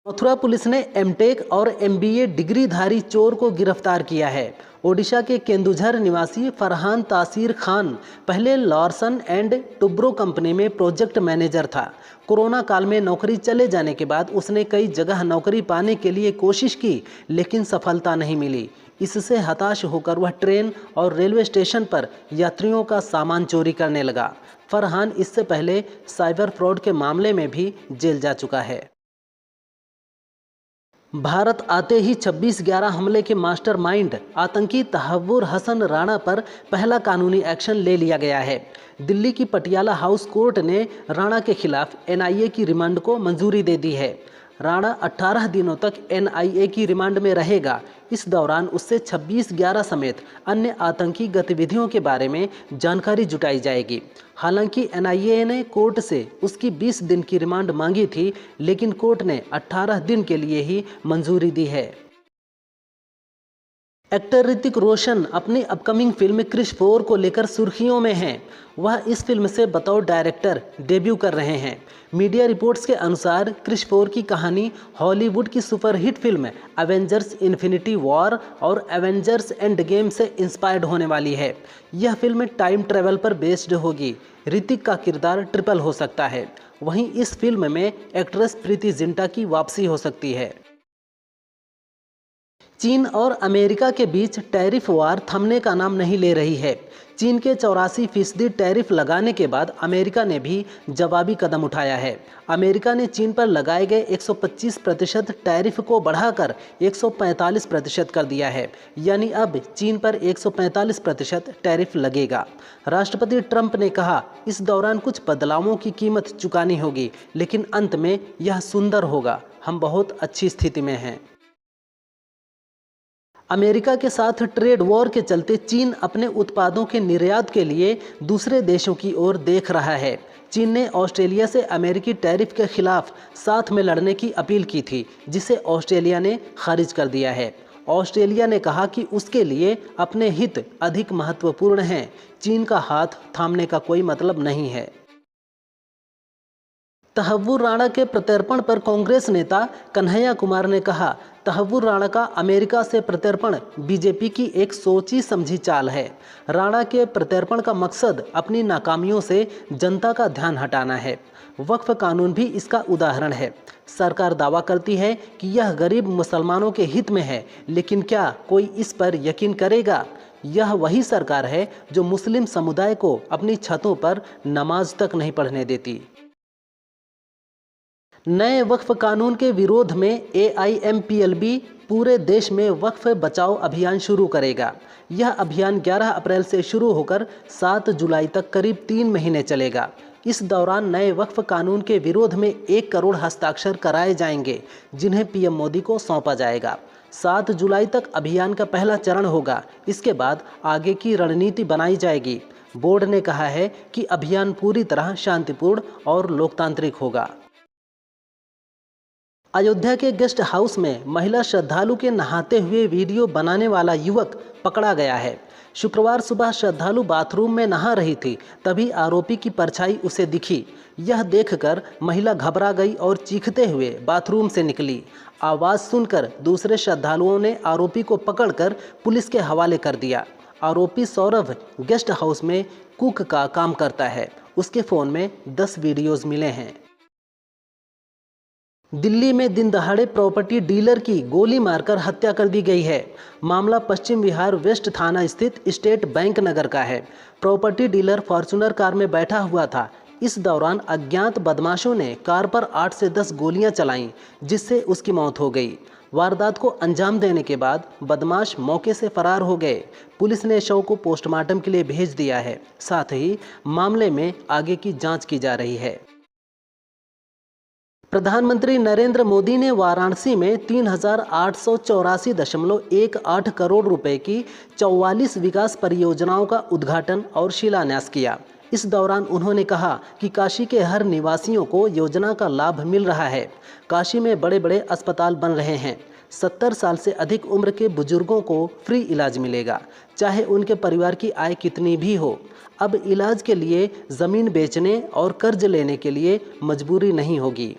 Mathura police ने MTech और MBA डिग्रीधारी चोर को गिरफ्तार किया है। ओडिशा के केंदुझर निवासी फरहान तासीर खान पहले लॉर्सन एंड टुब्रो कंपनी में प्रोजेक्ट मैनेजर था। कोरोना काल में नौकरी चले जाने के बाद उसने कई जगह नौकरी पाने के लिए कोशिश की, लेकिन सफलता नहीं मिली। इससे हताश होकर वह ट्रेन और रेलवे स्टेशन पर यात्रियों का सामान चोरी करने लगा। फरहान इससे पहले साइबर फ्रॉड के मामले में भी जेल जा चुका है। भारत आते ही 26/11 हमले के मास्टरमाइंड आतंकी तहव्वुर हसन राणा पर पहला कानूनी एक्शन ले लिया गया है। दिल्ली की पटियाला हाउस कोर्ट ने राणा के खिलाफ एनआईए की रिमांड को मंजूरी दे दी है। राणा 18 दिनों तक एनआईए की रिमांड में रहेगा। इस दौरान उससे 26/11 समेत अन्य आतंकी गतिविधियों के बारे में जानकारी जुटाई जाएगी। हालांकि एनआईए ने कोर्ट से उसकी 20 दिन की रिमांड मांगी थी, लेकिन कोर्ट ने 18 दिन के लिए ही मंजूरी दी है। एक्टर ऋतिक रोशन अपनी अपकमिंग फिल्म क्रिश 4 को लेकर सुर्खियों में हैं। वह इस फिल्म से बतौर डायरेक्टर डेब्यू कर रहे हैं। मीडिया रिपोर्ट्स के अनुसार क्रिश 4 की कहानी हॉलीवुड की superhit film Avengers infinity war और एवेंजर्स एंड गेम से इंस्पायर्ड होने वाली है। यह फिल्म टाइम ट्रेवल पर बेस्ड होगी। ऋतिक का किरदार ट्रिपल हो सकता है। वहीं इस फिल्म में एक्ट्रेस प्रीति जिंटा की वापसी हो सकती है। चीन और अमेरिका के बीच टैरिफ वार थमने का नाम नहीं ले रही है। चीन के 84% टैरिफ लगाने के बाद अमेरिका ने भी जवाबी कदम उठाया है। अमेरिका ने चीन पर लगाए गए 125% टैरिफ को बढ़ाकर 145% कर दिया है। यानी अब चीन पर 145% टैरिफ लगेगा। राष्ट्रपति ट्रंप ने कहा, इस दौरान कुछ बदलावों की कीमत चुकानी होगी, लेकिन अंत में यह सुंदर होगा। हम बहुत अच्छी स्थिति में हैं। अमेरिका के साथ ट्रेड वॉर के चलते चीन अपने उत्पादों के निर्यात के लिए दूसरे देशों की ओर देख रहा है। चीन ने ऑस्ट्रेलिया से अमेरिकी टैरिफ के खिलाफ साथ में लड़ने की अपील की थी, जिसे ऑस्ट्रेलिया ने खारिज कर दिया है। ऑस्ट्रेलिया ने कहा कि उसके लिए अपने हित अधिक महत्वपूर्ण हैं। चीन का हाथ थामने का कोई मतलब नहीं है। तहव्वुर राणा के प्रत्यर्पण पर कांग्रेस नेता कन्हैया कुमार ने कहा, तहव्वुर राणा का अमेरिका से प्रत्यर्पण बीजेपी की एक सोची समझी चाल है। राणा के प्रत्यर्पण का मकसद अपनी नाकामियों से जनता का ध्यान हटाना है। वक्फ कानून भी इसका उदाहरण है। सरकार दावा करती है कि यह गरीब मुसलमानों के हित में है, लेकिन क्या कोई इस पर यकीन करेगा? यह वही सरकार है जो मुस्लिम समुदाय को अपनी छतों पर नमाज तक नहीं पढ़ने देती। नए वक्फ कानून के विरोध में एआईएमपीएलबी पूरे देश में वक्फ बचाओ अभियान शुरू करेगा। यह अभियान 11 अप्रैल से शुरू होकर 7 जुलाई तक करीब 3 महीने चलेगा। इस दौरान नए वक्फ कानून के विरोध में 1 करोड़ हस्ताक्षर कराए जाएंगे, जिन्हें पीएम मोदी को सौंपा जाएगा। 7 जुलाई तक अभियान का पहला चरण होगा। इसके बाद आगे की रणनीति बनाई जाएगी। बोर्ड ने कहा है कि अभियान पूरी तरह शांतिपूर्ण और लोकतांत्रिक होगा। अयोध्या के गेस्ट हाउस में महिला श्रद्धालु के नहाते हुए वीडियो बनाने वाला युवक पकड़ा गया है। शुक्रवार सुबह श्रद्धालु बाथरूम में नहा रही थी, तभी आरोपी की परछाई उसे दिखी। यह देखकर महिला घबरा गई और चीखते हुए बाथरूम से निकली। आवाज़ सुनकर दूसरे श्रद्धालुओं ने आरोपी को पकड़कर पुलिस के हवाले कर दिया। आरोपी सौरभ गेस्ट हाउस में कुक का काम करता है। उसके फ़ोन में 10 वीडियोज़ मिले हैं। दिल्ली में दिन दहाड़े प्रॉपर्टी डीलर की गोली मारकर हत्या कर दी गई है। मामला पश्चिम विहार वेस्ट थाना स्थित स्टेट बैंक नगर का है। प्रॉपर्टी डीलर फॉर्च्यूनर कार में बैठा हुआ था। इस दौरान अज्ञात बदमाशों ने कार पर 8 से 10 गोलियां चलाईं, जिससे उसकी मौत हो गई। वारदात को अंजाम देने के बाद बदमाश मौके से फरार हो गए। पुलिस ने शव को पोस्टमार्टम के लिए भेज दिया है। साथ ही मामले में आगे की जाँच की जा रही है। प्रधानमंत्री नरेंद्र मोदी ने वाराणसी में 3,884.18 करोड़ रुपए की 44 विकास परियोजनाओं का उद्घाटन और शिलान्यास किया। इस दौरान उन्होंने कहा कि काशी के हर निवासियों को योजना का लाभ मिल रहा है। काशी में बड़े बड़े अस्पताल बन रहे हैं। 70 साल से अधिक उम्र के बुजुर्गों को फ्री इलाज मिलेगा, चाहे उनके परिवार की आय कितनी भी हो। अब इलाज के लिए ज़मीन बेचने और कर्ज लेने के लिए मजबूरी नहीं होगी।